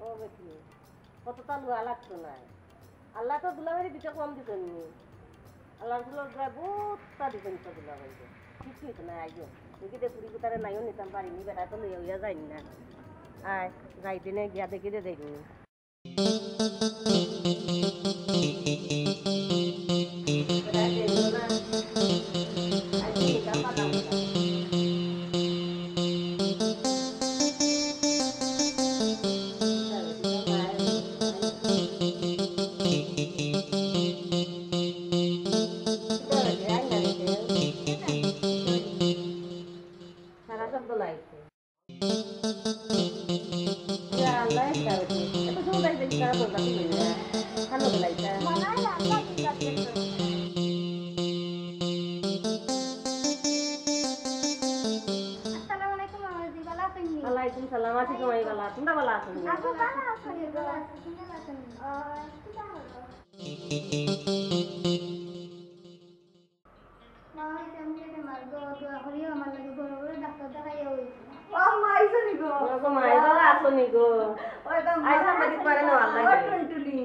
ও বেটি কতটা লুয়া লাগতো না আল্লাহ তো দুলাবাড়ি দিতে কম দিতেন নি আল্লাহ বহুতটা দিতেন তো দুলাবাড়িতে কিছুই তো নাই আইও দেখিতে কুড়ি কুতারে নাইও নিতাম পারিনি বেটা তো লইয়া হইয়া যাইনি না আয় যাই দিনে গিয়া দেখি দে দেখি সারা শব্দ লাইছে আল্লাহ এত সময় দেখি তারা বলতা তুমি খালো লাইছে ওয়ালাইকুম সালাম আছি তোমায় বালা তোমরা বালা আছো আপু ভালো আছো বালা আছো তুমি ভালো আছো কিটা হলো মাই সামনে মারগো দোয়া করিও আমার লাগে বড় বড় ডাক্তার দেখাইয়া হইছে ও মাই শুনি গো গো মাই বালা আছো নি গো ওই তো আইসা বাড়ি পারে না আল্লাহ ও টুনটুনি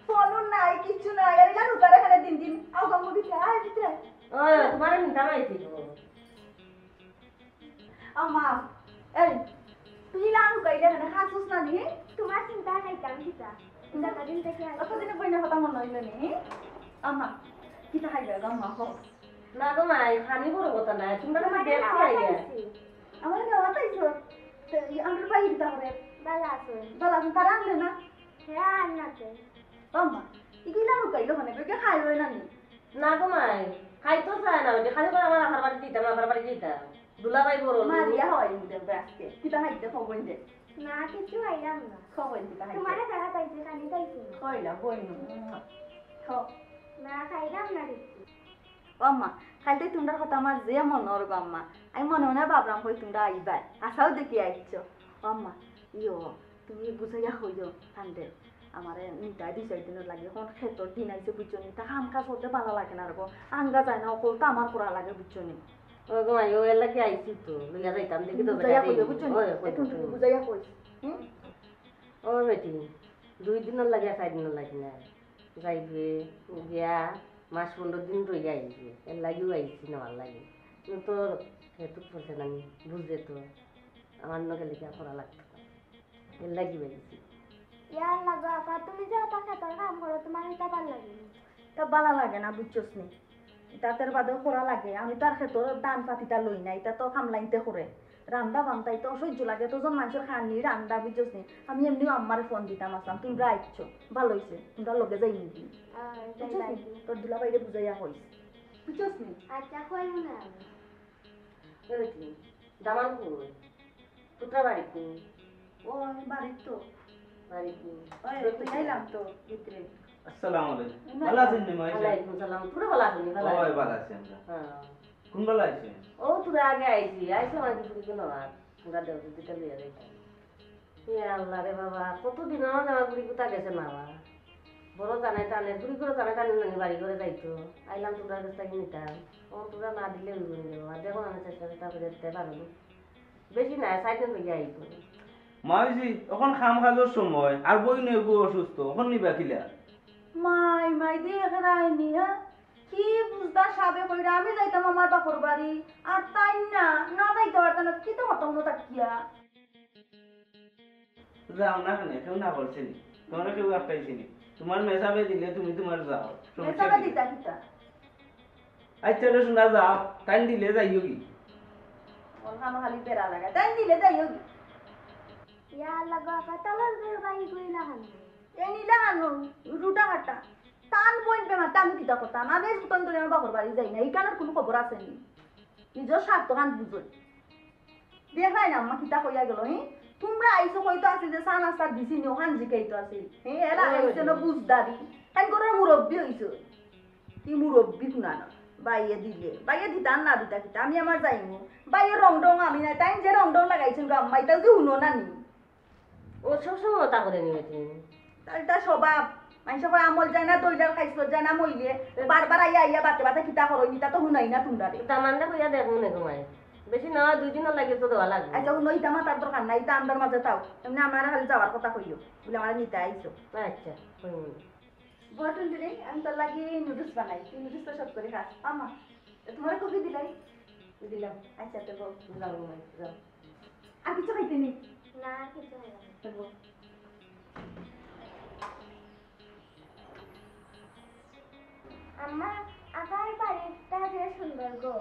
ফোন নাই কিছু নাই আর জানো তারা এখানে দিন দিন আও গম্মু দিতে আয় দিতে ও তোমারে নিতা মাইছি গো আমা এই তুই লানু কইলে এখানে খাসুস না নি তোমার চিন্তা নাই কাম দিতা দাদা দিন থেকে কতদিন কইনা কথা মনে হইলো নি আমা কিটা খাইবে গম্মা হো না গো মাই খানি বড় কথা না তোমরা তো দেখছি আইয়া আমার গাওয়া তাইছো আমরা বাইরে দিতে হবে বালা আছে তারা আনলে না হ্যাঁ আননাতে আমা ইগুলা লুকাইলো মানে কে খাইলো না নি না গো মাই খাই তো চায় না ওই খালি করে আমার আহার বাড়ি দিতাম আহার বাড়ি দিতাম দুলাভাই বড় মারিয়া হয় নিতে আজকে কিটা খাইতে খবর দে না কিছু আইলাম না খবর দিতে খাইতে তোমারে টাকা পাইছে কানি পাইছে কইলা বইনু খো না খাইলাম না কিছু আম্মা খাইতে তোমরা কথা আমার যে মনের গো আম্মা আমি মনে মনে ভাবলাম কই তোমরা আইবা আশাও দেখি আইছো আম্মা ইয়ো তুমি বুঝাইয়া হইও কান্দে আমারে নিতা দুই চার দিনের লাগে কোন ক্ষেত্র দিন আইছে বুঝছো নি তা কাম কাজ করতে ভালো লাগে না রকম আঙ্গা যায় না অকল তো আমার করা লাগে বুঝছো নি ও গো মাই ও এলা কি আইছি তো লইয়া যাইতাম দেখি তো বুঝাইয়া হইও বুঝছো নি ওই একটু বুঝাইয়া হই ও বেটি 2 দিনের লাগে 4 দিনের লাগে না যাইবে গিয়া মাস 15 দিন রই যাইবে এর লাগিও আইছি না ভাল লাগে কিন্তু হেতু পড়ছে না বুঝে তো আমার নকে লেখা করা লাগতো এর লাগি আইছি ইয়া লাগা আপা তুমি যাও টাকা তোর কাম করো তোমার এটা ভালো লাগে তা ভালো লাগে না বুঝছোস নি তাতের বাদেও করা লাগে আমি তার ক্ষেত্রে দান পাতিটা লই না এটা তো খামলাইতে করে রান্দা বান্তাই তো অসহ্য লাগে তো যখন মানুষের খানি রান্দা বুঝছোস নি আমি এমনিও আম্মারে ফোন দিতাম আসলাম তোমরা আইছো ভালো হয়েছে তোমরা লগে যাই নিবি তোর দুলা বাইরে বুঝাইয়া হইস বুঝছোস নি আচ্ছা কইব না বেটি দামান কই পুত্রা বাড়ি কই ও আমি বাড়ির তো বাড়িতে ওই তুই আইলাম তো ভিতরে আসসালামু আলাইকুম ভালো আছেন নি মাইশা ওয়ালাইকুম সালাম পুরো ভালো আছেন ভালো ওই ভালো আছি আমরা হ্যাঁ কোন ভালো আছেন ও তুই আগে আইছি আইছো মানে কিছু কিছু না পুরা দেব দিতে লইয়া যাইতা ইয়া আল্লাহ রে বাবা কতদিন আমার জামা বুড়ি কোথা গেছে না বাবা বড় জানাই টানে বুড়ি করে জানাই টানে নানি বাড়ি করে যাইতো আইলাম তোমরা কাছ থেকে নিতাম ও তোমরা না দিলে হইব না দেখো আমি চেষ্টা করে দিতে পারবো বেশি না 4 দিন হইয়া আইতো মাইজি এখন খাম খাজর সময় আর বই নই গো অসুস্থ এখন নিবা কিলা মাই মাই দিয়ে এখানে আইনি হ্যাঁ কি বুঝবা সাবে কইরা আমি যাইতাম আমার বাপর বাড়ি আর তাই না না যাইতে পারতাম না কি তো হতাম না তাকিয়া যাও না কেন কেউ না বলছে নি তোমরা কেউ আটকাইছে নি তোমার মেসাবে দিলে তুমি তোমার যাও সমস্যা মেসাবে কি? দিতা কিতা আচ্ছা রে শোনা যাও টাইম দিলে যাইও কি ওখানে খালি বেড়া লাগা তাই দিলে যাইও কি ইয়া লাগা আপা তালার ঘর বাই কই না হান এই নিলা আনো রুটা কাটা টান বইন বেমার আমি কিতা করতাম আমি সুতন ধরে আমার বাপর বাড়ি যাই না এই কারণের কোনো খবর আছে নি নিজের স্বার্থ কান বুঝই দেখাই না আম্মা কিতা কইয়া গেল তোমরা আইসো কইতো আছে যে সান আস্তা দিছি নি ওখান জিকাইতো আছে এরা আইসো না বুঝদারি তাই করে মুরব্বী হইছো কি মুরব্বী শুনানো বাইয়ে দিলে বাইয়ে দিতাম না দিতা কিতা আমি আমার যাইমু বাইয়ে রং ডং আমি না তাই যে রং ডং লাগাইছিল আম্মা এটা যে শুনো না নি ও সবসময় ওটা করে নিয়েছি তাইটা স্বভাব মানুষ কয় আমল যায় না দইলার খাইছো যায় না মইলে বারবার আইয়া আইয়া বাতে বাতে কিতা করই নিতা তো শুনাই না তোমরা রে দামানটা কইয়া দেখো নে তোমায় বেশি না 2 দিনও লাগে তো দেওয়া লাগবে। আচ্ছা কোনো ইটা মাতার দরকার নাই, ইটা আমরার মাঝে তাও এমনি আমরা খালি যাওয়ার কথা কইও বলে আমার নিতে আইছো। আচ্ছা হুম। বটন দিলে আমি তোর লাগি নুডলস বানাই, তুই নুডলস তো সব করে খাস। আমা তোমার কফি দিলাই? দিলাম। আচ্ছা তো বউ যাও ঘুমাই, যাও। আর কিছু খাইতে নেই? না আর কিছু হয় না। তো বউ আম্মা আপার বাড়িটা যে সুন্দর গো।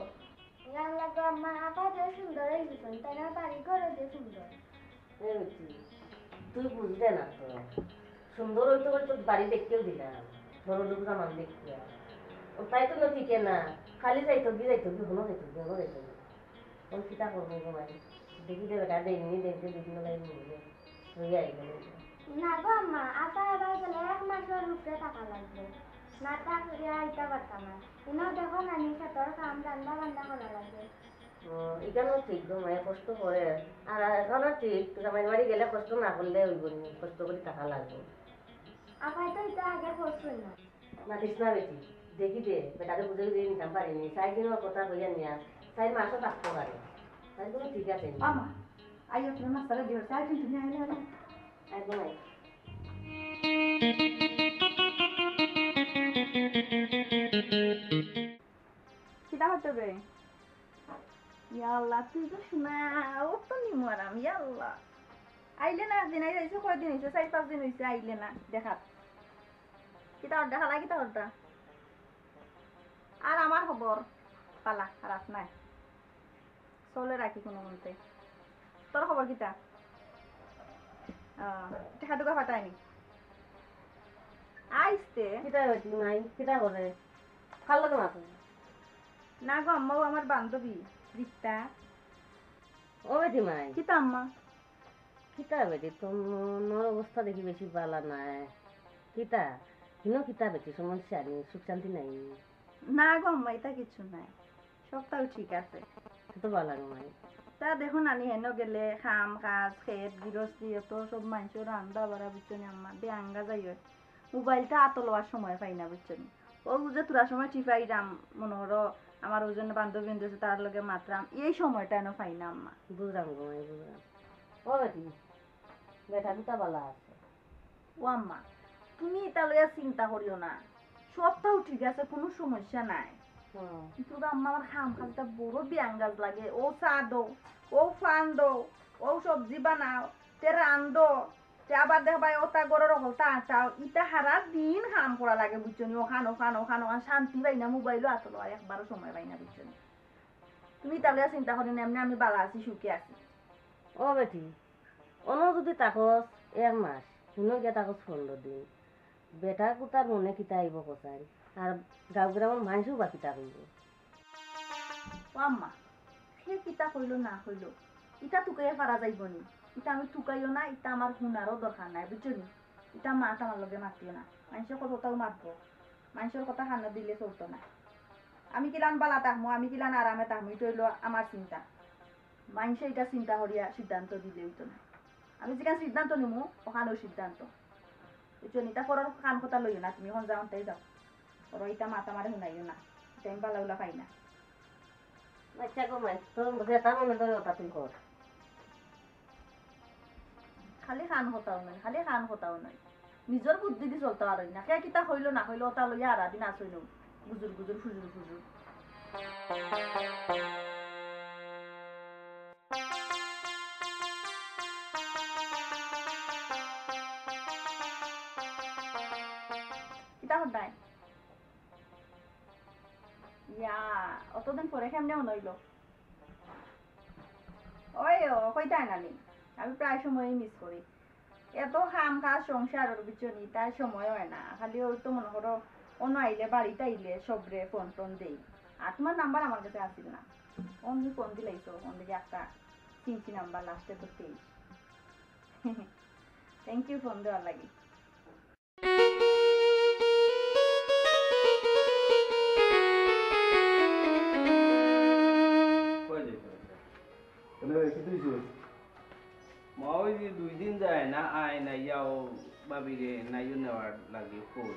গান লাগো আম্মা আপা যে সুন্দর এই দিছেন তাই না বাড়ি ঘরে যে সুন্দর। এই হচ্ছে, তুই বুঝলে না তো। সুন্দর হইতে হইতে বাড়ি দেখতেও দিলাম, বড় লোক জামান দেখতে। তাই তো না ঠিকে না, খালি যাইতো কি হলো যাইতো ওই কিতা করবো ঘুমাই। দেখি দেবে গা দেয়নি, দেখতে বিভিন্ন লাইন নিয়ে রয়ে আইলো। না গো আম্মা আপা এবার গেলে 1 মাসের উপরে টাকা লাগবে। না টাকা আইতা পারতাম না। ইনাও দেখো নানি খেতর কাম রান্না বান্না করা লাগবে। এখানেও ঠিক ঘুমায় কষ্ট করে। আর এখনো ঠিক, জামাই বাড়ি গেলে কষ্ট না করলে হইব না, কষ্ট করে টাকা লাগবে। আপাই তো এটা আগে করছই না। মাতিস না বেশি, দেখি দে বেটাকে বুঝে দিয়ে নিতাম পারিনি। 4 দিনের কথা কইয়া নিয়া 4 মাসও থাকতে পারে, তাই কোনো ঠিক আছে। আমা আইও তোমার মাস্টারে দিও চাই কিন্তু তুমি আইলে আরে একদম নাই। কিটা হতে বে? ইয়া আল্লাহ তুই তো শোনা ও তো নিমু আরাম। ইয়া আল্লাহ আইলে না, দিন আইছে কয়দিন হইছে? 4-5 দিন হইছে আইলে না। দেখাত কিটা অর্ডার খালা, কিটা অর্ডার? আর আমার খবর পালা খারাপ নাই, চলে রাখি কোনো মতে। তোর খবর কিটা? টাকা টুকা ফাটায়নি আইসতে? কিতা বেটি নাই, কিতা করে ভাল লাগে না তো। না গো আম্মাও আমার বান্ধবী রিক্তা। ও বেটি মাই, কিতা আম্মা? কিতা বেটি তোমার অবস্থা দেখি বেশি ভালো নাই। কিতা কিতা বেটি সমস্যা নেই, সুখ শান্তি নাই? না গো আম্মা এটা কিছু নাই, সবটাও ঠিক আছে। তো ভালো লাগে মাই। তা দেখো নানি হেন গেলে খাম কাজ খেত গৃহস্থী অত সব মানুষের রান্না বাড়া বুঝছনি আম্মা দে আঙ্গা যাই হয়। মোবাইলটা আতো লওয়ার সময় পাই না বুঝছনি। ও যে তোরা সময় টিপাই রাম মনে করো আমার ওজন বান্ধবী আছে তার লগে মাত্রাম, এই সময়টা এনে পাই না আম্মা। বুঝলাম গো মাই, বুঝলাম। ও বেটি বেটা দুটা ভালো আছে? ও আম্মা তুমি এটা লইয়া চিন্তা করিও না, সবটাও ঠিক আছে, কোনো সমস্যা নাই। কিন্তু আম্মা আমার খাম খাজটা বড় বিয়াঙ্গাজ লাগে। ও চা দো, ও ফান দো, ও সবজি বানাও, তে রান্ধো, তে আবার দেখবা ওটা গরর হলতা আটাও, ইটা হারা দিন কাম করা লাগে বুঝছনি। ওখানো শান্তি পাই না, মোবাইলও আতলো আর একবারও সময় পাই না বুঝছনি। তুমি তাহলে চিন্তা করি না, এমনি আমি বালা আছি সুখে আছি। ও বেটি অন্য যদি তাকস 1 মাস, শুনো গিয়া তাকস 15 দিন, বেটা কুতার মনে কিতা আইব কসাই। আর গাঁও গ্রামের মানুষও বা কিতা কইব। ও আম্মা সে কিতা কইল না কইল ইটা টুকাইয়া পারা যাইব নি? ইটা আমি টুকাইও না, ইটা আমার হুনারও দরকার নাই বুঝছনি। ইটা মাত আমার লগে মাতিও না, মানুষের কথাটাও মাতবো, মানুষের কথা হানা দিলে চলতো না। আমি কিলান বালা থাকবো, আমি কিলান আরামে থাকবো, এটা হইলো আমার চিন্তা। মানুষে এটা চিন্তা করিয়া সিদ্ধান্ত দিলে হইতো না। আমি যেখানে সিদ্ধান্ত নিমু ওখানেও সিদ্ধান্ত বুঝছনি। ইটা করার কান কথা লইও না, তুমি এখন যাও তাই যাও ওর ইটা মাথা মারে শুনাইও না, এটা আমি বালা উলা পাই না। আচ্ছা গো মাই, তোর যেটা মনে করে ওটা তুই কর। খালি খান হতাও নয়, খালি খান হতাও নয়, নিজের বুদ্ধি দি চলতে পারি না। কে কিতা হইলো না হইলো ওটা লইয়া আরা দিন আসইল গুজুর গুজুর ফুজুর ফুজুর। কিতা হতায় ইয়া অতদিন পরে কেমনে মনে হইলো? ওই ও কইতাই নানি আমি প্রায় সময়ই মিস করি। এত কাম কাজ সংসার ওর বিচনি তাই সময় হয় না। খালি ওই তো মনে করো অন্য আইলে বাড়িতে আইলে সবরে ফোন টোন দেই। আর তোমার নাম্বার আমার কাছে আসিল না, অমনি ফোন দিলাইছো ফোন দিকে একটা চিনছি নাম্বার লাস্টে তো 23। থ্যাংক ইউ ফোন দেওয়ার লাগি। মা ওই যে 2 দিন যায় না আয় না যাও বাবিরে নাইও নেওয়ার লাগে কই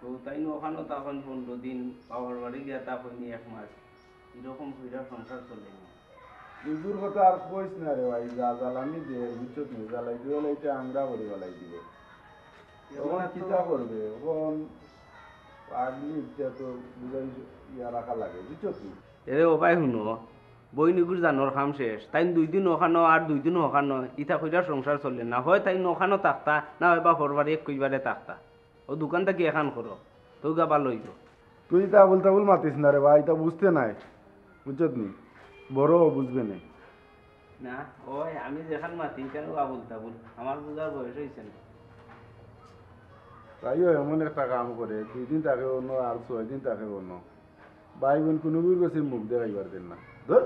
তো তাই ওখানেও তখন 15 দিন বাবার বাড়ি গিয়া তখন 1 মাস এরকম হইরা সংসার চলে না। দুধুর কথা আর কইস না রে ভাই, যা জ্বালানি দে বুঝছত নি, জ্বালাই দিয়ে লাইতে আংরা করে জ্বালাই দিব। তখন কিতা করবে এখন আগলি ইটা তো বুঝাই ইয়া রাখা লাগে বুঝছত নি। এরে ও ভাই শুনো, বইনিগুর জানোর কাম শেষ, তাই 2 দিন ওখানো আর 2 দিন ওখানো ইটা কইরা সংসার চলে না। হয় তাই ওখানো থাকতা, না হয় বা ফরবারে এক কইবারে থাকতা। ও দোকানটা কি এখান করো, তো গা ভালো হইব। তুই তা বলতে বল মাতিস না রে ভাই, তা বুঝতে নাই বুঝছত নি, বড় বুঝবে না। না ওই আমি যেখান মাতি কেন আবুল তাবুল, আমার বুঝার বয়স হয়েছে না। তাইও এমন একটা কাম করে 2 দিন থাকে অন্য আর 6 দিন থাকে অন্য, ভাই বোন কোনো বির কাছে মুখ দেখাইবার দেন না। ধর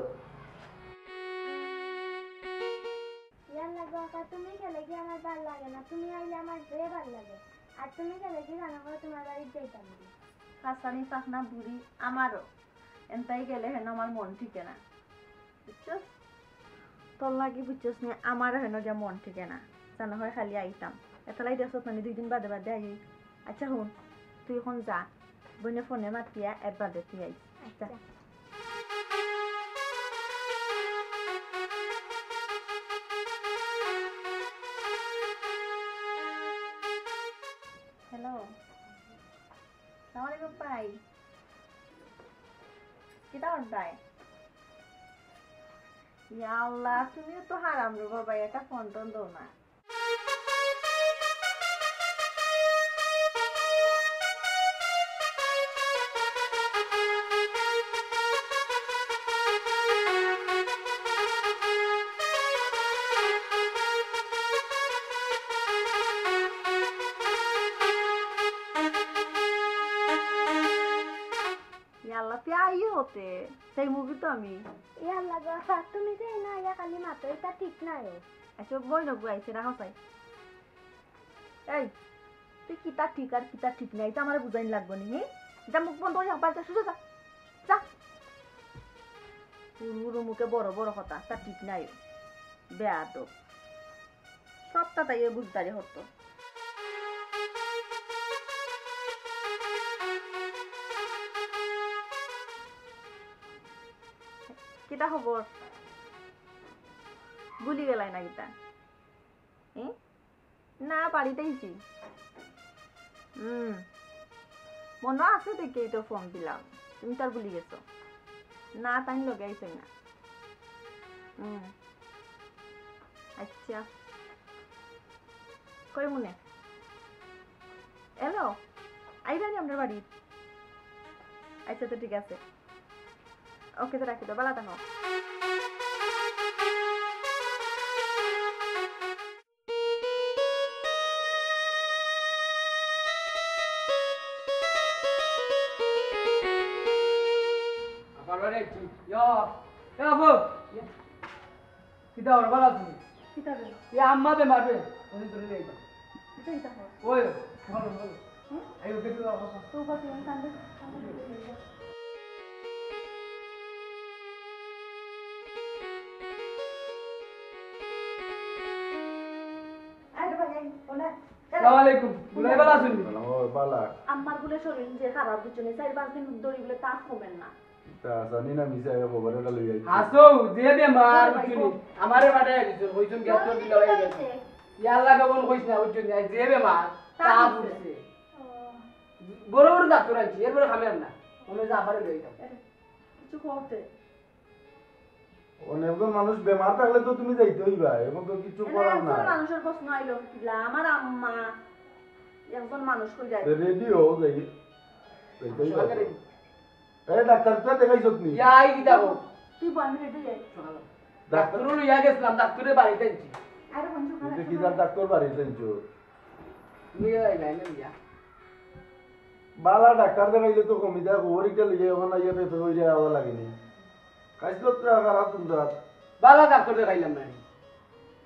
ইয়ার লাগো আপা, তুমি গেলে কি আমার ভাল লাগে না, তুমি আইলে আমার যে ভাল লাগে। আর তুমি গেলে কি জানো করে তোমার বাড়ির যাইতাম না। হাসানি পাখনা বুড়ি আমারও এনতাই গেলে হেন আমার মন ঠিকে না বুঝছস, তোর লাগি বুঝছস নি আমারও হেন যে মন ঠিকে না, জানা হয় খালি আইতাম এতলাই দেশত মানে 2 দিন বাদে বাদে আই। আচ্ছা শুন, তুই এখন যা, বইনে ফোনে মাতিয়া এর বাদে তুই আইস। আচ্ছা হ্যালো, সালাম আলাইকুম ভাই, কিটা অন্টাই? ইয়া আল্লাহ, তুমিও তো হারাম রে বাবা, একটা ফোন টোন দাও না। আল্লাহ তুই আইও হতে সেই মুভি তো আমি। ইয়ার লাগো আপা, তুমি যে না ইয়া খালি মাতো, এটা ঠিক নাই। আচ্ছা বই নবু আইছে রাখো চাই। এই তুই কিতা ঠিক আর কিতা ঠিক নাই এটা আমার বুঝাইন লাগবো নি। যা মুখ বন্ধ করে পাল্টা শুধু যা যা, পুরো মুখে বড় বড় কথা, তা ঠিক নাই বেয়াদব, সবটা তাই বুঝদারি হতো। কিতা খবর, গুলি গেলাই না কিতা? না বাড়িতেইছি। মনে আছে দেখে তো ফোন দিলাম, তুমি তার ভুলি গেছো না, তাই লগে আইছো না। আচ্ছা কই মনে এলো আইবানি আপনার বাড়ি? আচ্ছা তো ঠিক আছে, ওকে তো রাখি তো, বালা থাকো। কিতা ওর ভালো আছি? কিতা রে? এ আম্মা বেমার বে, ওই ধরে লই যা। কিতা কিতা হয়? ওই ভালো ভালো। এই ওকে তো অবস্থা। তো কত কান্দে আরে ভাই ওনা আসসালামু আলাইকুম। বুলাই ভালো আছেন? ও বালা আমার বলে শরীর যে খারাপ বুঝছনি, 4-5 দিন ধরে বলে তাপ কমেন না। তা জানি না মিশাই খবরটা লই আইছি। আসো যে বেমার বুঝুনি আমারে বাড়ায় দিছুন, কইছুন গ্যাস তো দিলা হয়ে গেছে। ইয়াল্লা কেমন কইছ না বুঝুনি, যে বেমার তা বুঝছে। বড় বড় ডাক্তার আইছি, এরপরে খাবেন না। মনে যা পারে লই যাও। কিছু করতে অনেকজন মানুষ বেমার থাকলে তো তুমি যাইতে হইবা, এখন তো কিছু করার না। একজন মানুষের প্রশ্ন আইলো কিলা, আমার আম্মা একজন মানুষ কই যায়। রেডি হও যাই যাইতে হইবা। এই ডাক্তার তো দেখাইছ তুমি? ইয়াই দিতা গো। তুই বল আমি রেডি যাই। ডাক্তার লইয়া গেছিলাম, ডাক্তারের বাড়িতে আইছি। আরে বন্ধু কিন্তু কি যার ডাক্তার বাড়ি যাইছো? তুমি এই লাইনে লিয়া। বালা ডাক্তার দেখাইলে তো কমি যায়, খবরটা লিয়ে এখন আইয়া পেপে হই যায় আওয়া লাগেনি। কাইছো তো খারাপ তোমরা। বালা ডাক্তার দেখাইলাম না।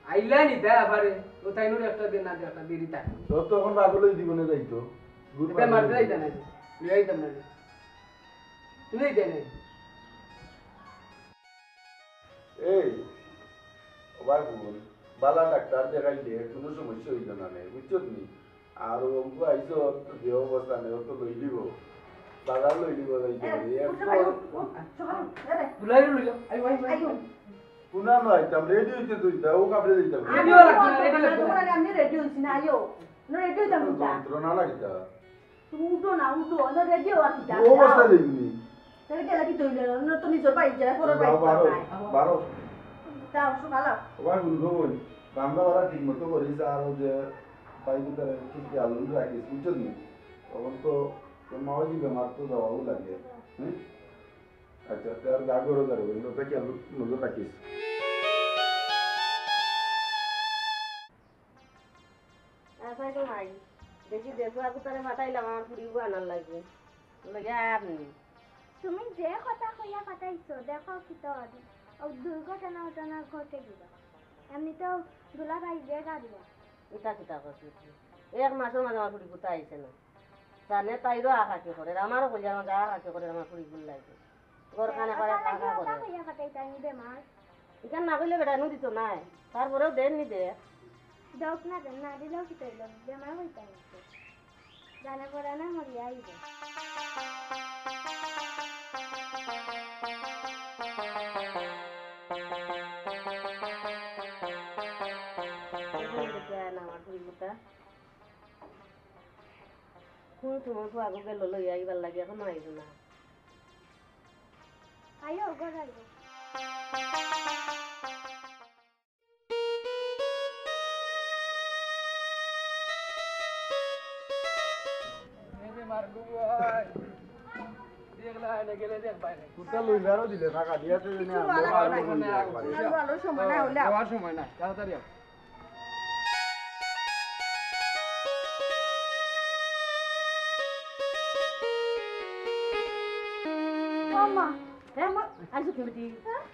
আইলা নি দা পারে, ও তাইনুর একটা দিন না একটা দেরি থাকে। তো তখন রাগুলই জীবনে যাইতো। গুড এটা মারতে যাইতা না। লিয়াই দাম না। তুমি দেই নাই। এই ওবার বল বালা ডাক্তার দেখাইলে কোনো সমস্যা হইতো না নে, বুঝছো নি? আর অঙ্কু আইছো যে অবস্থা নেই তো লই দিব। বাজার লই দিব যাইতে দুলাই লইলো আই ভাই ভাই পুনা নয় তাম রেডি হইতে তুই দাও কাপড়ে দিতাম আমি রেডি হইছি না আইও না রেডি হইতাম না যন্ত্রণা লাগিতা তুমি উঠো না রেডি হওয়া কি ও অবস্থা দেখনি তাহলে গেলা কি তৈলে না তো নিজের বাড়ি যায় পরের বাড়ি নাই বারো তাও সকালে ওই বলবো বল কামটা ওরা ঠিক মতো করিস আর ও যে পাইবু তার ঠিক আলু রাখিস বুঝছো নি তখন তো তোর মাও দিবে মার তো যাওয়াও লাগে হ্যাঁ আচ্ছা তার গা গরো ধরে ওই লোকটা কি আলু নজর রাখিস আসাই তো নাই দেখি দেখো আগু তারে মাতাইলাম আমার পুরি বানার লাগে লাগে আপনি তুমি যে কথা কইয়া কাটাইছো দেখো কি তো দুর্ঘটনা ঘটনা ঘটে গেল এমনিতেও দুলা ভাই দিয়ে গাড়িয়া ইটা কিতা করছি এক মাসের মাঝে আমার পুরি কোথা আইছে না জানে তাইরও আশাকে করে আমারও কইয়া আমার আশাকে করে আমার পুরি গুল লাগে ঘর খানে করে টাকা করে কইয়া কাটাইতাই বেমার ইখান না কইলে বেটা দিত নাই তারপরেও দেন নি দে দোক না দেন না দিলেও কি তৈল বেমার হইতাই জানে পড়া না মরিয়া আইবে আমার পুরি কোথা কোন তোমার আগে গেল লইয়া আইবার লাগে এখন আইব না আইও ঘর আইবে মার গুয়াই দেখলা না গেলে দেখ বাইরে কুটা লইলারও দিলে টাকা দিয়াতে জানি ভালো সময় না হলে যাওয়ার সময় না তাড়াতাড়ি আও মামা হ্যাঁ মা আইসো তুমি দি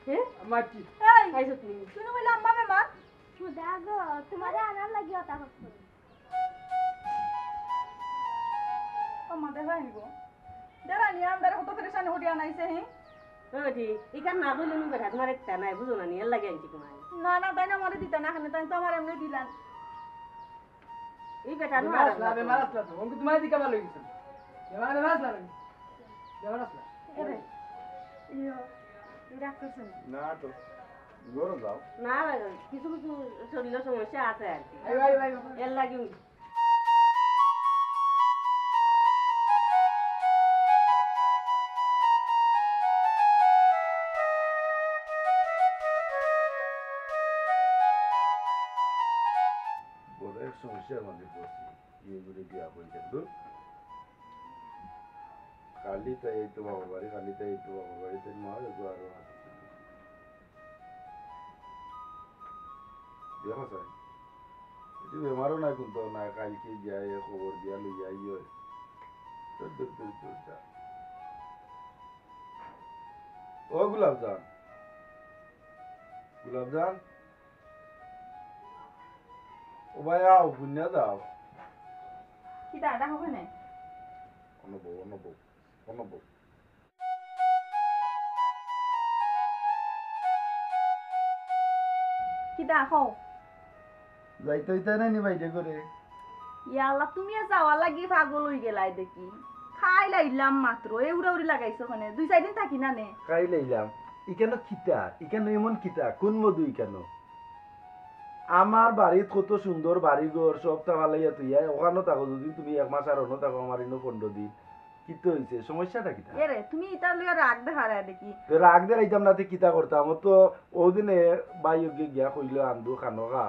হ্যাঁ মাটি এই আইসো তুমি শুনো বলে আম্মা বেমার খুদা গো তোমারে আনার লাগি ওটা হচ্ছে আম্মা দেখা নিব যারা নিয়ে আমরা কত পরেশান হয়ে আনাইছে হে ওটি ইখান না কইলে নি বেটা তোমার একটা নাই বুঝো না নি এর লাগে আনছি তোমায় না না তাই না আমারে দিতা না খানে তাই তো আমার এমনি দিলান এই বেটা নো বেমার আর আসলা বেমার আসলা তো অঙ্ক তোমার দিকে ভালো হইছে বেমার আসলা বেমার আসলা এরে ইয়ো ডাক্তার শুন না তো গরো যাও না কিছু কিছু শরীরের সমস্যা আছে আর কি আই ভাই ভাই এর লাগে বড় এক সমস্যার মধ্যে পড়ছি এগুলি বিয়া হয়ে কিন্তু খালি তাই এই তো বাবার বাড়ি খালি তাই এই তো বাবার বাড়িতে মা এগুলো আরো দেখো স্যার এটি বেমারও নাই কিন্তু না কালকে যায় খবর দিয়া লই যাই ও গুলাবজান গুলাবজান ও ভাই আও বুনিয়া দাও কি দাদা হবে না অনবো কি দা খাও যাইতে হইতে নাই নি বাইরে করে ইয়াল্লা তুমি যাওয়া লাগি পাগল হই গেলাই দেখি খাই লাইলাম মাত্র এউরা উড়ি লাগাইছো ওখানে 2-4 দিন থাকি না নে খাই লইলাম ইকেন কিতা ইকেন এমন কিতা কোন মধু ইকেন আমার বাড়িত কত সুন্দর বাড়ি ঘর সব তাকালাইয়া তুইয়া ওখানে থাকো যদি তুমি এক মাস আর অন্য থাকো আমার ইনো 15 দিন কিতো হইছে সমস্যাটা কিতা এরে তুমি ইটা লইয়া রাগ দেখারা দেখি তো রাগ দে রাইতাম না তে কিতা করতাম তো ওদিনে বাইয়োগে গিয়া কইলো আন্দু খানোগা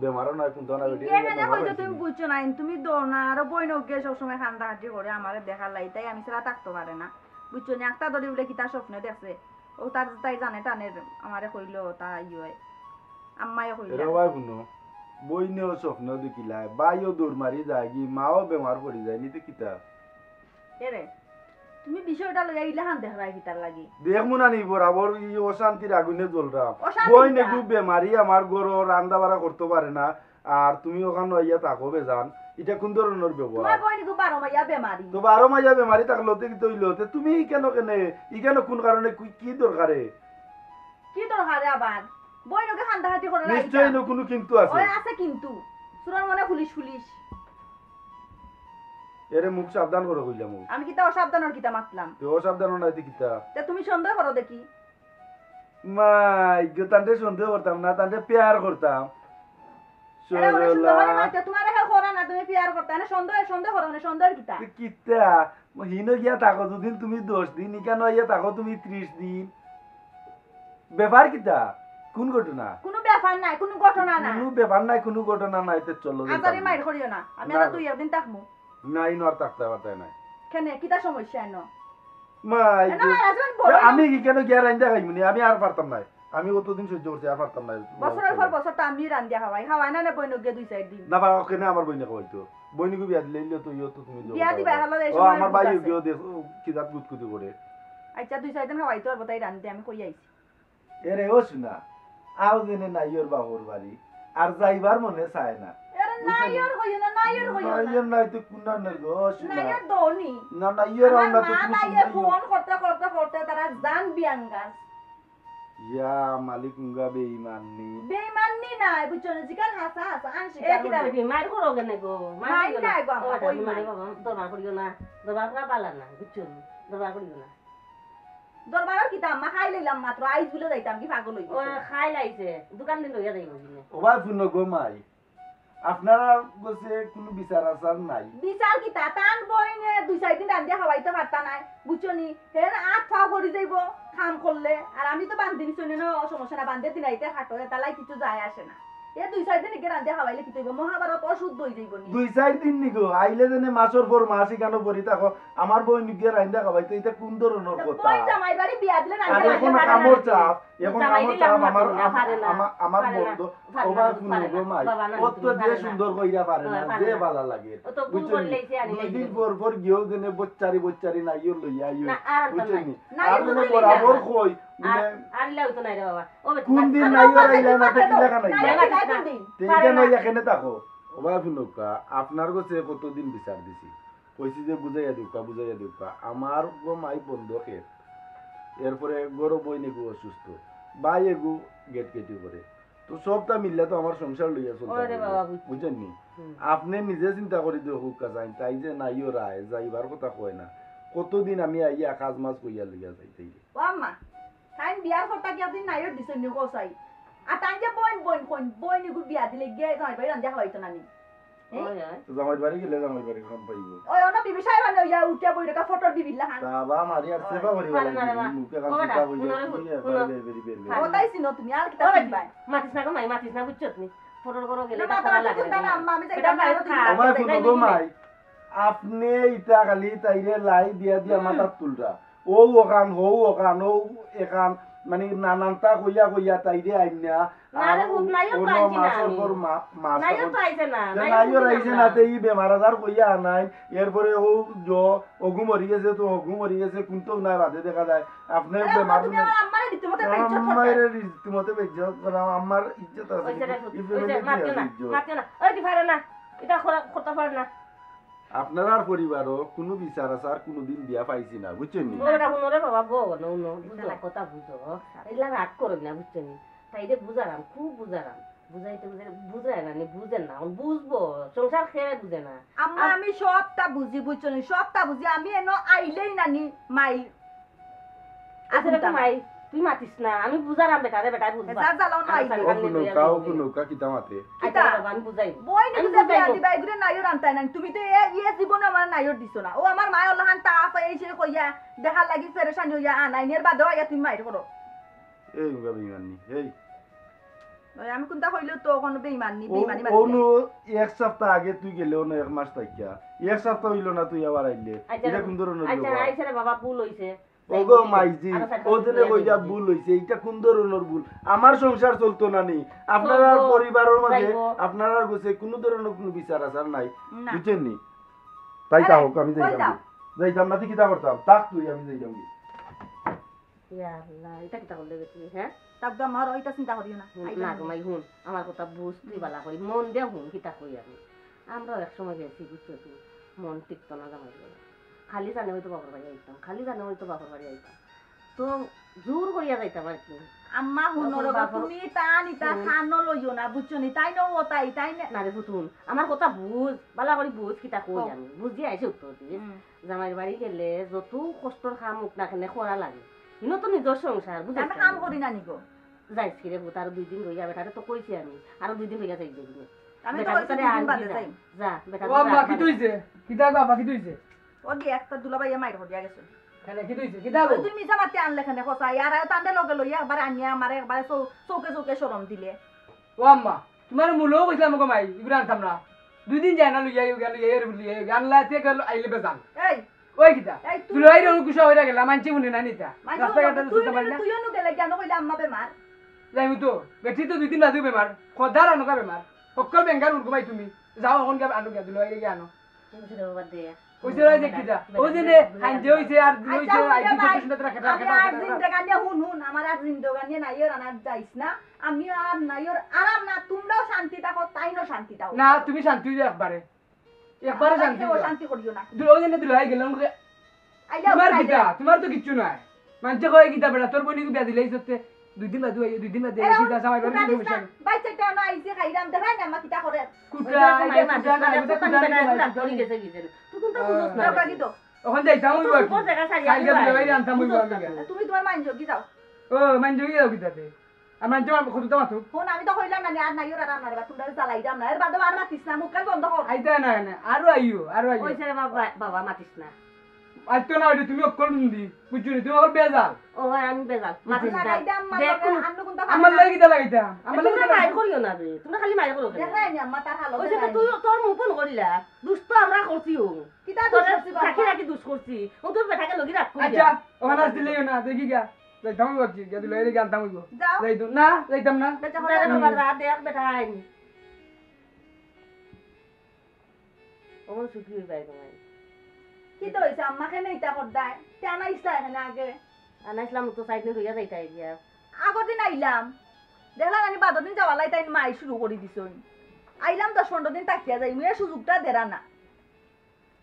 বেমারও নাই কিন্তু না বেটি কেনে কইছো তুমি বুঝছো না তুমি দোনা আর বইন ওকে সব সময় খান্দা হাঁটি করে আমারে দেখা লাই তাই আমি সারা থাকতে পারে না বুঝছো না একটা দড়ি বলে কিতা স্বপ্ন দেখছে ও তার তাই জানে টানের আমারে কইলো তা ইয় আম্মায় কইলো এরা ভাই শুনো বইনেও স্বপ্ন দেখিলা বাইও দৌড় মারি যায় কি মাও বেমার পড়ি যায় নিতে কিতা এরে তুমি বিষয়টা লইয়া ইলা হান দেখাই কিতার লাগি দেখমু না নি বরাবর ই অশান্তির আগুনে জ্বলরাম অশান্তি বই কিতা? নেগু বেমারি আমার ঘর রান্দা বাড়া করতে পারে না আর তুমি ওখানে ইয়া থাকো বেজান এটা কোন ধরনের তোমার ব্যবহার বই নিকু 12 মাইয়া বেমারি তো 12 মাইয়া বেমারি থাকলো তে কি তৈল তে তুমি কেন কেনে ই কেন কোন কারণে কি দরকারে কি দরকার আবার বই নকে হান্দা হাঁটি করে নিশ্চয় ন কোনো কিন্তু আছে ওই আছে কিন্তু সুরার মনে পুলিশ পুলিশ এরে মুখ সাবধান করে কইলাম মুখ আমি কিতা অসাবধানের কিতা মাতলাম তো অসাবধান নাইতে কিতা তে তুমি সন্দেহ করো দেখি মাই গো তান্তে সন্দেহ করতাম না তান্তে প্যার করতাম এরা ওরা সন্দেহ করে সরলা না তোমার হে করা না তুমি পিয়ার করতে না সন্দেহ সন্দেহ করো না সন্দেহের কিতা কিতা হিন গিয়া থাকো দুদিন তুমি 10 দিন ইকানো ইয়া থাকো তুমি 30 দিন ব্যাপার কিতা কোন ঘটনা কোনো ব্যাপার নাই কোনো ঘটনা না কোনো ব্যাপার নাই কোনো ঘটনা নাই তে চলো আজারি মাইর করিও না আমি আর তুই একদিন থাকমু নাই নর থাকতে পারতে নাই কেনে কিতা সমস্যা এনো মাই এনো রাজমান বড় আমি কি কেন গিয়া রাইন্দা খাইমুনি আমি আর পারতাম নাই আমি কতদিন সহ্য করছি আর পারতাম নাই বছরের পর বছরটা আমি রান্দিয়া খাওয়াই না না বইন গিয়ে 2 4 দিন না পারা কেন আমার বইনে খাওয়াইতো বইনিকে বিয়া দিলে তো ইয়ো তো তুমি বিয়া দিবা হলো এই ও সময় আমার ভাই গিয়ে দেখ কি দাঁত গুতকুতি করে আচ্ছা 2 4 দিন খাওয়াইতো আর বতাই রান্দে আমি কই আইছি এরে ও শুনা আও দিনে নাইয়র বাহুর বাড়ি আর যাইবার মনে চায় না এরে নাইয়র কইও না নাইয়র কইও না নাইয়র নাই তো কুনা না গো শুনা নাইয়র দোনি না নাইয়র আমার আমরা তো মা তুমি নাইয়ে ফোন করতে করতে করতে তারা জান বিয়াঙ্গাস ইয়া মালিক উঙ্গা বেঈমাননি বেইমাননি না বুঝছো না জিকান হাসা হাসা আনছি এ কি দাবি কি মার করো কেন গো মাইর নাই গো আমার কই মানে মাই বাবা দরবার করিও না দরবার করা পালা না বুঝছো দরবার করিও না দরবারের কিতা আম্মা খাই লইলাম মাত্র আইজ বলে যাইতাম কি পাগল হই ও খাই লাইছে দোকান দিন লইয়া যাইব কিনে ওবা শুনো গো মাই আপনারা বসে কোনো বিচার আচার নাই বিচার কিতা টান বইনে 2 4 দিন রান্দিয়া খাওয়াইতে পারতা নাই বুঝছো নি হেন আট ফাও করি যাইব কাম করলে আর আমি তো বান্ধি নিছো না সমস্যা না বান্ধে দিন আইতে হাঁটো তালাই কিছু যায় আসে না এ 2 4 দিন একে রান্দিয়া খাওয়াইলে কি হইব মহাভারত অশুদ্ধ হই যাইব নি 2 4 দিন নিগো আইলে দেনে মাসর পর মাসি কেন পরি থাকো আমার বই নিগে রাইন্দা খাবাইতে এটা কোন ধরনের কথা বই জামাই বাড়ি বিয়া দিলে আর রান্দিয়া এখন খাওয়াইতে কামর চাপ এখন জামাই কামর দিলাম চাপ না আমার পারে না, আমার পারে না, বন্ধু পারে ওবা না, শুনো পারে গো না, মাই বাবা না, অত তুমি যে পারে না। সুন্দর কইরা পারে না পারে যে না। ভালো লাগে ও তো ভুল বুঝছেন নি? করলেই সে আনি দুই দিন লাইছে। পর গিয়েও দেনে বচ্চারি না ইও লইয়া ইও না, আর আনতাম বুঝছেন নাই। নি? না, আর ইও দেনে লইলে বরাবর না। কই আর দিনে আর লাউ তো নাই রে বাবা ও কোন দিন না নাই রাইলা না থেকে লেখা নাই নাই, নাই, কোন দিন? তেইটা নই এখানে থাকো ওবা শুনুকা আপনার কাছে কতদিন বিচার দিছি কইছি যে বুঝাইয়া দিউকা আমার গো মাই বন্ধ খেত এরপরে গরো বই নেগু অসুস্থ বাই এগু গেট কেটি করে তো সবটা মিললে তো আমার সংসার লইয়া ওরে বাবা, চলতে বুঝছি। বুঝছেন নি হুম। আপনি নিজে চিন্তা করি দিও হুকা যাই তাই যে নাইও রায় যাইবার কথা কয় না কতদিন আমি আইয়া কাজ মাছ কইয়া লইয়া যাইতে ও আম্মা তাই বিয়ার কথা কি আপনি নাইর দিছেন নি কোসাই আর তাই যে বইন নিগু বিয়া দিলে গিয়ে জামাই বাড়ি রান্দিয়া খাওয়াইতো না নি ওই ওই তো জামাই বাড়ি গেলে জামাই বাড়ি খাম পাইব ওই অন বিবি সাহেব আনে ইয়া উঠে বই রেখা ফটোর বিবি লাহান বাবা মারি আর সেবা করি পারে না রে মা। মুখে কাম ও চিন্তা বেটা, কইয়া শুনো, বেরি ও তাই সিনো তুমি আর কিতা ও শুনবাই মাতিস না গো মাই মাতিস না বুঝছো তুমি ফটোর করো গেলে না, এটা না, করা তোমার লাগে চিন্তা না, আম্মা, আমি যাই এটা না, বাইরে আমি থাক। আমার যাই কোনো না, গো যাই না। মাই আপনি ইটা খালি তাইরে লাই দিয়া দিয়া মাথার তুলটা ও ওখান ও এখান মানে নানানটা কইয়া তাইরে আইনা না রে, ভূত নাইও তো আইছি না মাসের আমি। পর মাস নাইও তো আইছে না নাইও রাইছে না তে ই বেমার আজার কইয়া আনাই এরপরে ও অগু মরি গেছে কিন্তু না বাদে দেখা যায় আপনি আরে বেমার তুমি আমার আম্মারে দিতে মতে বেজ্জত আমার করতে রীতিমতো বেজ্জত করা আমার ইজ্জত আছে ওইছে রে, ই ওইছে, ফ্যামিলি মাতিও না ইজ্জত মাতিও না ওই দি পারে না এটা করতে পারে না আপনার পরিবারও কোনো বিচার আচার কোনোদিন দিয়া পাইছি না বুঝছেন নি ওটা শুনো রে বাবা গো নো বুঝো কথা বুঝো এগুলা রাগ করো না বুঝছো নি তাই যে বুঝারাম খুব বুঝারাম বুঝাইতে বুঝায় না নি বুঝেন না এখন বুঝবো সংসার খেয়ে বুঝে না আম্মা আমি সবটা বুঝি বুঝছো নি সবটা বুঝি আমি এনো আইলেই নানি মাই আসলে তো মাই তুই মাতিস না আমি বুঝারাম বেটা রে বেটা বুঝবা যা জ্বালাও না আইলে ও নৌকা কিতা মাতে আচ্ছা বাবা আমি বুঝাইব বই নি আমি বুঝে বিয়া বুঝাইবো। দিবা এগুলো নাইর আনতাই না তুমি তো ইয়ে জীবনে আমার নাইর দিছো না ও আমার মায়ের লহান তাপ এই সে কইয়া দেখার লাগি ফেরেশানি হইয়া আনাইনের বাদে আইয়া তুমি মাইর করো এই নৌকা বেইমানি এই ওই আমি কোনটা কইলো তো কোনো বেইমানি ও বেইমানি অনু এক সপ্তাহ আগে তুই গেলে না এক মাস থাকিয়া এক সপ্তাহ হইল না তুই আবার আইলে এটা কোন ধরনের আচ্ছা লোক আইছে রে বাবা ভুল হইছে ওগো মাইজি ও দিনে কইয়া ভুল হইছে এটা কোন ধরনের ভুল আমার সংসার চলতো না নি আপনার চলবো, পরিবারের মাঝে যাইবো। আপনার কাছে কোন ধরনের কোনো বিচার আচার নাই না। বুঝছেন নি তাই আরে, তাও আমি কই যাইতাম যাও? যাইতাম না তুই কিতা করতাম তাক তুই আমি যাইতাম কি ইয়া আল্লাহ এটা কিটা করলে বেটি হ্যাঁ তাক তো আমার ওইটা চিন্তা করিও না না তোমাই হুন আমার কথা বুঝ তুই বালা করি মন দিয়ে হুন কিতা কই আমি আমরাও এক সময় গেছি বুঝছো তুই মন টিকতো না জামাই বলে খালি জানে হয়তো বাপর বাড়ি আইতাম তো তো জোর করিয়া যাইতাম আর কি আম্মা শুনো রবা তুমি টান ইটা খানো লইও না বুঝছো নি তাই নো তাই তাই না না রে ফুতুন আমার কথা বুঝ বালা করে বুঝ কিতা কই আমি বুঝি আইছে উত্তর দিস জামাই বাড়ি গেলে যত কষ্টর কাম মুখ না কেনে করা লাগে ইনো তো নিজের সংসার বুঝছ আমি কাম করি না নিগো যাইছি রে ভূত আর 2 দিন রইয়া বেটারে তো কইছি আমি আর 2 দিন রইয়া যাই দিন আমি তো কইছি দিন বাদে যাই যা বেটা ও আম্মা কি তুইছে কিতা বাবা কি তুইছে ও দি একটা দুলাভাইয়া মাইর হইয়া গেছে কেনে কি তুইছে কিতা গো তুমি মিছা মাতি আনলে খানে কথা ইয়ার তান্ডে লগে লইয়া একবার আনিয়া আমারে একবারে চৌকে চৌকে শরম দিলে ও আম্মা তোমার মুলো কইছিলাম গো মাই ইগুরা আনতাম না 2 দিন যায় না লইয়া গেল এর লইয়া গানলা তে গেল আইলে বেজান এই ওই কিতা এই তুই লইরে কুশা হইরা গেল মানছি মুনি না নিতা রাস্তা ঘাটে সুতা পারি না তুইও নু গেলে কেন কইলা আম্মা বেমার যাইমু তো বেটি তো 2 দিন বাদে বেমার খদার আনুকা বেমার সকল বেঙ্গার উড়কো ভাই তুমি যাও এখন কে আনু গে লইরে গে আনো তুমি রে বাবা দে কইছে রে দেখি যা ও দিনে হাইজে হইছে আর হইছে আইজি তো রাখা রাখা আর জিন্দগা নিয়ে হুন আমার আর জিন্দগা নিয়ে নাই আর আনার যাইস না আমি আর নাই আর আরাম না তোমরাও শান্তি থাকো তাইনো শান্তি থাকো না তুমি শান্তি হইছে একবারে একবারে শান্তি ও শান্তি করিও না ও দিনে দিলাই গেলাম তোমার কিতা তোমার তো কিচ্ছু নাই মানছে কয় কিতা বেটা তোর বনি বিয়া দিলাই সত্যি 2 দিন বাদে 2 দিন বাদে কিতা সামাই বাড়ি সমস্যা বাইচাটা না আইছে খাইরাম দেখাই না মা কিতা করে কুটা এটা কুটা না এটা কুটা না পড়ি গেছে গিয়ে তুই কোনটা বুঝছ না দাও কি তো ওখান যাইতাম হইব তো উপর জায়গা সারিয়া কালকে দিলাই আনতাম হইব আমি তুমি তোমার মান যোগী যাও ও মান যোগী যাও কিতাতে আমার জমা কত তো মাথু ফোন আমি তো কইলাম না আর নাই আর আরাম না তোমরা চালাইরাম না এর বাদে আর মাতিস না মুখ কান বন্ধ কর আইতা না না আরো আইও ওইছে রে বাবা বাবা মাতিস না আইতো না ওইটা তুমি অকল নুন্দি বুঝছো নি তুমি ওর বেজাল ও আমি বেজাল মাতিস না লাগাইদাম মা আন্নু কোনটা আমার লাগি কিতা লাগাইতা আমার লাগি তোমরা মাইর করিও না রে তোমরা খালি মাইর করো দেখাই না আম্মা তার হালত ওইছে তো তুই তোর মুখ ফোন করিলা দুষ্ট আমরা করছিও কিতা তোর করছি রাখি রাখি দুষ্ট করছি ও তুই বেটাকে লগি রাখ আচ্ছা ওখানে আসলেই না দেখি গা যাইতাম হইব কি গেদি লইরে গানতাম হইব যাও যাইতো না যাইতাম না বেটা রে বাবা রাত দেখ বেটা আইনি ওমন সুখী হই পাই তোমায় কি তো হইছে আম্মাকে নেইতা করদাই টানা ইসলা এখানে আগে আনাইছিলাম তো সাইড নিয়ে হইয়া যাইতাই দিয়া আগর দিন আইলাম দেখলাম আমি বাদর দিন যাওয়ালাই তাই মাই শুরু করে দিছই আইলাম 10-15 দিন তাকিয়া যাই মুই সুযোগটা দেরা না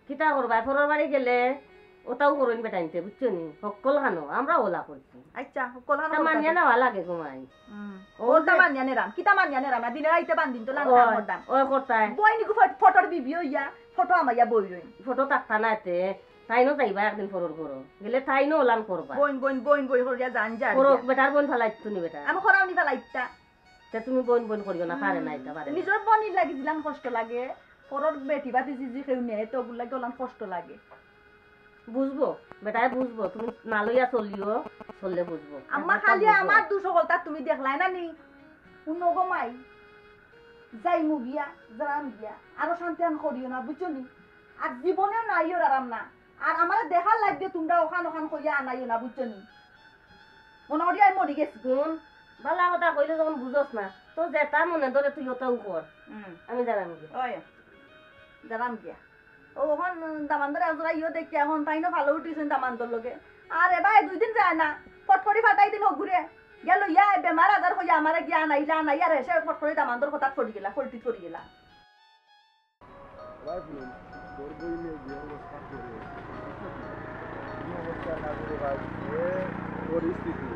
কিতা করবা ফরর বাড়ি গেলে ওটাও করইন বেটা নিতে বুঝছো নি সকল খানো আমরা ওলা করছি আচ্ছা কলহান তা মানিয়া নেওয়া লাগে ঘুমাই ওটা মানিয়া নেরাম কিতা মানিয়া নেরাম না দিনে রাইতে বান্দিন তো লান করদাম ও করতাই বই নিকু ফটোর বিবি হইয়া ফটো আমাইয়া বই রই ফটো তাকতা না এতে তাইনো যাইবা একদিন ফরর করো গেলে তাইনো ওলান করবা বইন বই করিয়া জান যা করো বেটার বোন ফেলাইতো নি বেটা আমি খরাও নি ফেলাইতা তে তুমি বোন করিও না পারে না এটা পারে নিজের বনি লাগি দিলাম কষ্ট লাগে পরর বেটি বাতি জিজি খেউ নিয়ে তো গুলা গলান কষ্ট লাগে বুঝবো বেটায় বুঝবো তুমি না লইয়া চলিও চললে বুঝবো আম্মা খালি আমার দু সকলটা তুমি দেখলাই না নি উনগো মাই যাই মু গিয়া জারাম গিয়া আরো শান্তি আন করিও না বুঝছো নি আর জীবনেও নাইও আরাম না আর আমার দেখার লাগবে তোমরা ওখান কইয়া আনাইও না বুঝছো নি মনে করি আমি মরি গেছি শুন বালা কথা কইলে যখন বুঝোস না তো যেটা মনে ধরে তুই ওটাও কর আমি জানাম কি ওই জারাম গিয়া ও ওখান দামান্দর একজোড়া ইয়ে দেখি এখন তাই না ভালো উঠিছেন দামান্দর লগে আর এবার 2 দিন যায় না ফটফটি ফাটাই দিন ঘুরে গেল ইয়া বেমার আজার হইয়া আমারে গিয়া আনাইলা আনাই আর এসে ফটফটি দামান্দর কথা পড়ি গেলা ফলটি পড়ি গেলা পরিস্থিতি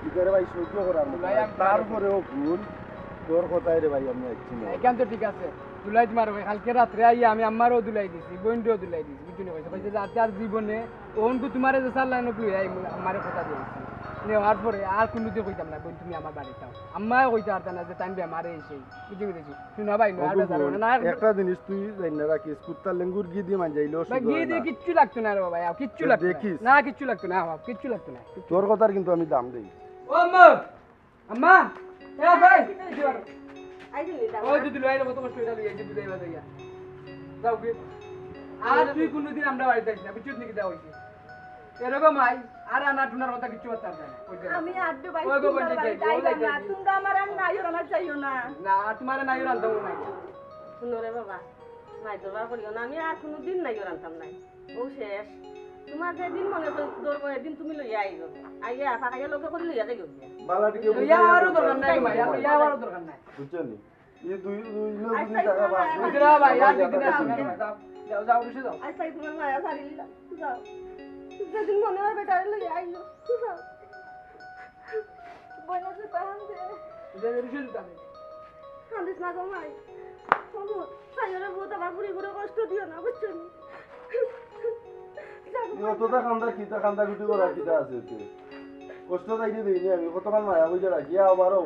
কি করে ভাই সহ্য করার মতো তারপরেও ভুল তোর কথাই রে ভাই আমি একছি না এখান তো ঠিক আছে দুলাই তোমার কালকে রাত্রে আইয়া আমি আমারও দুলাই দিছি বইনটাও দুলাই দিছি বুঝুনি কইছে কইছে যে আর জীবনে ওহনকু তোমারে যে চার লাইন কই আই আমারে কথা দিয়েছি নেওয়ার পরে আর কোনোদিন কইতাম না বোন তুমি আমার বাড়িতে আও আম্মা কইতে পারতা না যে টাইম বেমারে এসেই বুঝি গেছি শুনা ভাই না একটা জিনিস তুই জানি না রাখিস কুত্তার লেঙ্গুর গি দিয়ে মান যাইলো ভাই গিয়ে দিয়ে কিচ্ছু লাগতো না রে ভাই কিচ্ছু লাগতো দেখিস। না কিচ্ছু লাগতো না কিচ্ছু লাগতো না তোর কথার কিন্তু আমি দাম দেই ও আম্মা আম্মা এ ভাই আইছিলি তা ওই দুই লইরে কত কষ্ট হইলা লইয়া যে দুই বাজে গিয়া যাও কি আর তুই কোনদিন আমরা বাড়িতে আইছ না বুঝছিস নাকি দেওয়া হইছে এরকম আই আর আনা টুনার কথা কিছু বলতে পারবে না ওই যে আমি আড্ডু ভাই ওই গো বন্ধে তোমরা তোমরা আমার আর নাইও আমার চাইও না না তোমারে নাই রান্তাম না শুনো রে বাবা নাই দরবার করিও না আমি আর কোনোদিন নাই রান্তাম নাই ও শেষ তোমার যেদিন মনে ধরবো এদিন তুমি লইয়া আইব আইয়া ফাঁকাইয়া লোকে করে লইয়া যাই বালাটিকে ইয়া আরো দরকার নাই ভাই ইয়া আরো দরকার নাই বুঝছনি এই দুই টাকা বাস বুঝরা ভাই আর দিন যাও যাও যাও বসে যাও আচ্ছা তোমার মায়া সারিলি যাও যেদিন মনে হয় বেটারে লই আইলো বইনা যে পাহান দে এটা রিসেল তানে কান্দিস না গো ভাই বাবু সাইরে বহুত আমার বুড়ি বুড়ো কষ্ট দিও না বুঝছো নি অতটা কান্দা কিতা কান্দা গুটি করা কিতা আছে তুই কষ্ট তাইতে দিইনি আমি কতক্ষণ মায়া বুঝে রাখি আবারও